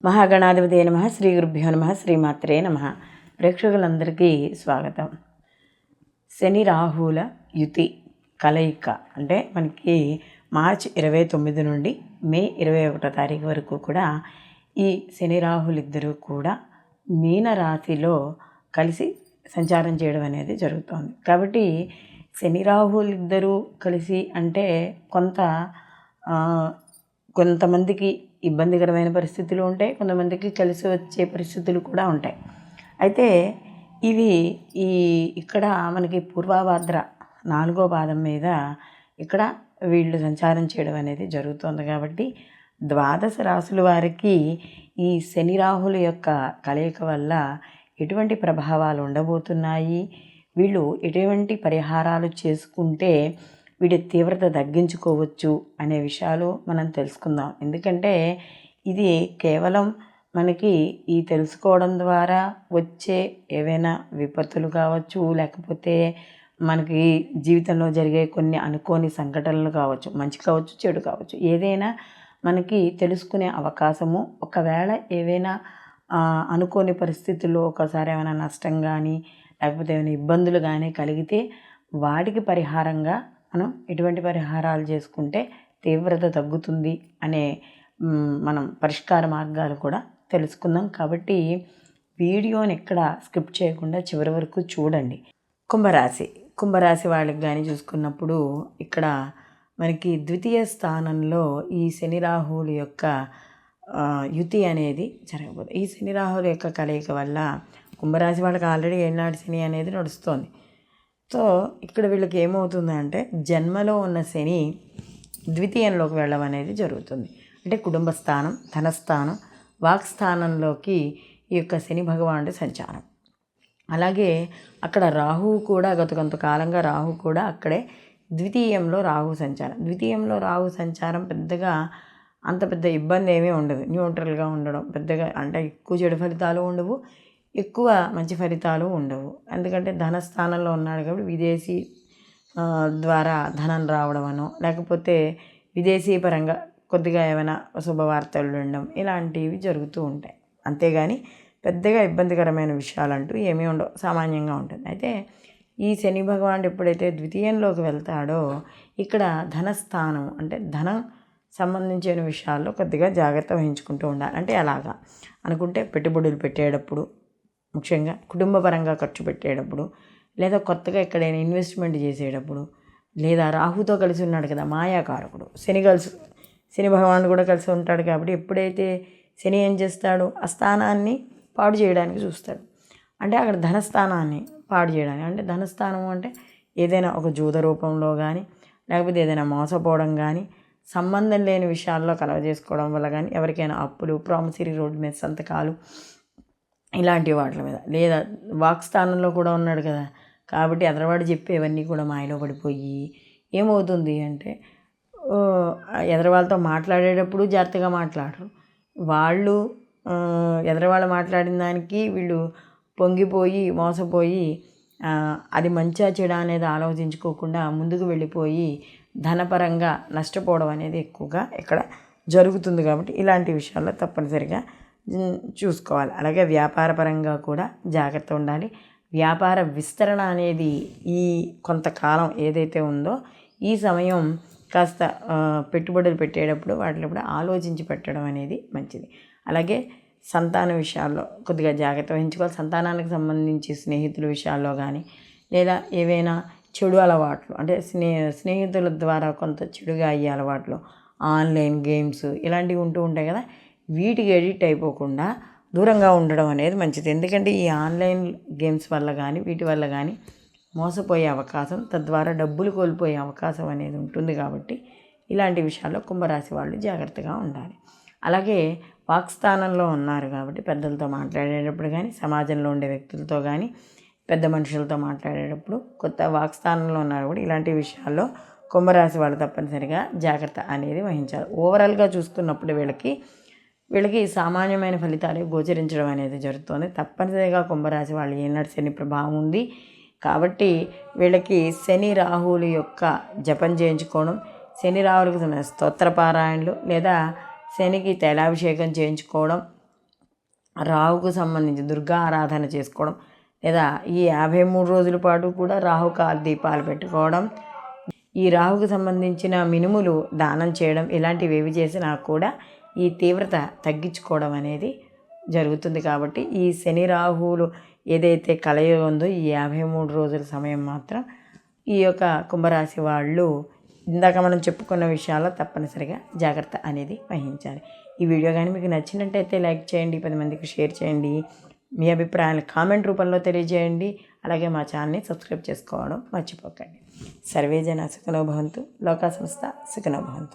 మహాగణాధిపతి నమః. శ్రీ గురుభ్యో నమః. శ్రీమాత్రే నమః. ప్రేక్షకులందరికీ స్వాగతం. శని రాహుల యుతి కలయిక అంటే మనకి మార్చి 29 నుండి మే 21 తారీఖు వరకు కూడా ఈ శని రాహులిద్దరూ కూడా మీనరాశిలో కలిసి సంచారం చేయడం అనేది జరుగుతోంది. కాబట్టి శని రాహులిద్దరూ కలిసి అంటే కొంతమందికి ఇబ్బందికరమైన పరిస్థితులు ఉంటాయి, కొంతమందికి కలిసి వచ్చే పరిస్థితులు కూడా ఉంటాయి. అయితే ఇవి ఇక్కడ మనకి పూర్వభాద్ర 4వ పాదం మీద ఇక్కడ వీళ్ళు సంచారం చేయడం అనేది జరుగుతుంది. కాబట్టి ద్వాదశ రాశుల వారికి ఈ శని రాహుల యొక్క కలయిక వల్ల ఎటువంటి ప్రభావాలు ఉండబోతున్నాయి, వీళ్ళు ఎటువంటి పరిహారాలు చేసుకుంటే వీటి తీవ్రత తగ్గించుకోవచ్చు అనే విషయాలు మనం తెలుసుకుందాం. ఎందుకంటే ఇది కేవలం మనకి ఈ తెలుసుకోవడం ద్వారా వచ్చే ఏవైనా విపత్తులు కావచ్చు, లేకపోతే మనకి జీవితంలో జరిగే కొన్ని అనుకోని సంఘటనలు కావచ్చు, మంచి కావచ్చు చెడు కావచ్చు, ఏదైనా మనకి తెలుసుకునే అవకాశము, ఒకవేళ ఏవైనా అనుకోని పరిస్థితుల్లో ఒకసారి ఏమైనా నష్టం కానీ లేకపోతే ఏమైనా ఇబ్బందులు కానీ కలిగితే వాటికి పరిహారంగా మనం ఎటువంటి పరిహారాలు చేసుకుంటే తీవ్రత తగ్గుతుంది అనే మనం పరిష్కార మార్గాలు కూడా తెలుసుకుందాం. కాబట్టి వీడియోని ఎక్కడ స్కిప్ చేయకుండా చివరి వరకు చూడండి. కుంభరాశి వాళ్ళకి కానీ చూసుకున్నప్పుడు ఇక్కడ మనకి ద్వితీయ స్థానంలో ఈ శని రాహువుల యొక్క యుతి అనేది జరగబోతుంది. ఈ శని రాహువుల యొక్క కలయిక వల్ల కుంభరాశి వాళ్ళకి ఆల్రెడీ ఏనాడు శని అనేది నడుస్తోంది. సో ఇక్కడ వీళ్ళకి ఏమవుతుందంటే జన్మలో ఉన్న శని ద్వితీయంలోకి వెళ్ళడం అనేది జరుగుతుంది. అంటే కుటుంబ స్థానం, ధనస్థానం, వాక్స్థానంలోకి ఈ యొక్క శని భగవానుడి సంచారం. అలాగే అక్కడ రాహువు కూడా గత కొంతకాలంగా రాహు కూడా అక్కడే ద్వితీయంలో రాహు సంచారం. ద్వితీయంలో రాహు సంచారం పెద్దగా అంత పెద్ద ఇబ్బంది ఏమీ ఉండదు, న్యూట్రల్గా ఉండడం, పెద్దగా అంటే ఎక్కువ చెడు ఫలితాలు ఉండవు, ఎక్కువ మంచి ఫలితాలు ఉండవు. ఎందుకంటే ధనస్థానంలో ఉన్నాడు కాబట్టి విదేశీ ద్వారా ధనం రావడమనో లేకపోతే విదేశీ పరంగా కొద్దిగా ఏమైనా శుభవార్తలు ఉండడం ఇలాంటివి జరుగుతూ ఉంటాయి. అంతేగాని పెద్దగా ఇబ్బందికరమైన విషయాలంటూ ఏమీ ఉండవు, సామాన్యంగా ఉంటుంది. అయితే ఈ శని భగవానుడు ఎప్పుడైతే ద్వితీయంలోకి వెళ్తాడో ఇక్కడ ధనస్థానం అంటే ధనం సంబంధించిన విషయాల్లో కొద్దిగా జాగ్రత్త వహించుకుంటూ ఉండాలి. అంటే అలాగా అనుకుంటే పెట్టుబడులు పెట్టేటప్పుడు, ముఖ్యంగా కుటుంబపరంగా ఖర్చు పెట్టేటప్పుడు, లేదా కొత్తగా ఎక్కడైనా ఇన్వెస్ట్మెంట్ చేసేటప్పుడు, లేదా రాహుతో కలిసి ఉన్నాడు కదా మాయాకారకుడు శని భగవానుడు కూడా కలిసి ఉంటాడు. కాబట్టి ఎప్పుడైతే శని ఏం చేస్తాడు, ఆ స్థానాన్ని పాడు చేయడానికి చూస్తాడు. అంటే అక్కడ ధనస్థానాన్ని పాడు చేయడానికి, అంటే ధనస్థానం అంటే ఏదైనా ఒక జూద రూపంలో కానీ లేకపోతే ఏదైనా మోసపోవడం కానీ, సంబంధం లేని విషయాల్లో కలవజేసుకోవడం వల్ల కానీ, ఎవరికైనా అప్పులు, ప్రామిసరీ రోడ్డు మీద సంతకాలు ఇలాంటి వాటి మీద, లేదా వాక్స్థానంలో కూడా ఉన్నాడు కదా కాబట్టి ఎదరవాడు చెప్పేవన్నీ కూడా మాయలో పడిపోయి ఏమవుతుంది అంటే ఎదరవాళ్ళతో మాట్లాడేటప్పుడు జాగ్రత్తగా మాట్లాడరు, వాళ్ళు ఎదరవాళ్ళు మాట్లాడిన దానికి వీళ్ళు పొంగిపోయి మోసపోయి అది మంచిగా చెడా అనేది ఆలోచించుకోకుండా ముందుకు వెళ్ళిపోయి ధనపరంగా నష్టపోవడం అనేది ఎక్కువగా ఇక్కడ జరుగుతుంది. కాబట్టి ఇలాంటి విషయాల్లో తప్పనిసరిగా చూసుకోవాలి. అలాగే వ్యాపారపరంగా కూడా జాగ్రత్త ఉండాలి. వ్యాపార విస్తరణ అనేది ఈ కొంతకాలం ఏదైతే ఉందో ఈ సమయం కాస్త పెట్టుబడులు పెట్టేటప్పుడు వాటిలో కూడా ఆలోచించి పెట్టడం అనేది మంచిది. అలాగే సంతాన విషయాల్లో కొద్దిగా జాగ్రత్త వహించుకోవాలి. సంతానానికి సంబంధించి స్నేహితుల విషయాల్లో కానీ, లేదా ఏవైనా చెడు అలవాట్లు అంటే స్నేహితుల ద్వారా కొంత చెడుగా అయ్యే అలవాట్లు, ఆన్లైన్ గేమ్స్ ఇలాంటివి ఉంటూ ఉంటాయి కదా, వీటికి ఎడిట్ అయిపోకుండా దూరంగా ఉండడం అనేది మంచిది. ఎందుకంటే ఈ ఆన్లైన్ గేమ్స్ వల్ల కానీ వీటి వల్ల కానీ మోసపోయే అవకాశం, తద్వారా డబ్బులు కోల్పోయే అవకాశం అనేది ఉంటుంది. కాబట్టి ఇలాంటి విషయాల్లో కుంభరాశి వాళ్ళు జాగ్రత్తగా ఉండాలి. అలాగే వాక్స్థానంలో ఉన్నారు కాబట్టి పెద్దలతో మాట్లాడేటప్పుడు కానీ, సమాజంలో ఉండే వ్యక్తులతో కానీ, పెద్ద మనుషులతో మాట్లాడేటప్పుడు కొత్త వాక్స్థానంలో ఉన్నారు కూడా ఇలాంటి విషయాల్లో కుంభరాశి వాళ్ళు తప్పనిసరిగా జాగ్రత్త అనేది వహించాలి. ఓవరాల్గా చూసుకున్నప్పుడు వీళ్ళకి సామాన్యమైన ఫలితాలు గోచరించడం అనేది జరుగుతుంది. తప్పనిసరిగా కుంభరాశి వాళ్ళు ఏనాడు శని ప్రభావం ఉంది కాబట్టి వీళ్ళకి శని రాహువుల యొక్క జపం చేయించుకోవడం, శని రాహువులకు స్తోత్ర పారాయణలు లేదా శనికి తైలాభిషేకం చేయించుకోవడం, రాహుకు సంబంధించి దుర్గా ఆరాధన చేసుకోవడం, లేదా ఈ 53 రోజుల పాటు కూడా రాహుకాల దీపాలు పెట్టుకోవడం, ఈ రాహుకు సంబంధించిన మినుములు దానం చేయడం, ఇలాంటివి ఏవి చేసినా కూడా ఈ తీవ్రత తగ్గించుకోవడం అనేది జరుగుతుంది. కాబట్టి ఈ శని రాహువులు ఏదైతే కలయి ఉందో ఈ 53 రోజుల సమయం మాత్రం ఈ యొక్క కుంభరాశి వాళ్ళు ఇందాక మనం చెప్పుకున్న విషయాల్లో తప్పనిసరిగా జాగ్రత్త అనేది వహించాలి. ఈ వీడియో కానీ మీకు నచ్చినట్టయితే లైక్ చేయండి, 10 మందికి షేర్ చేయండి, మీ అభిప్రాయాలు కామెంట్ రూపంలో తెలియజేయండి. అలాగే మా ఛానల్ని సబ్స్క్రైబ్ చేసుకోవడం మర్చిపోకండి. సర్వే జన సుఖినో భవంతు, లోకా సంస్థ సుఖినో భవంతు.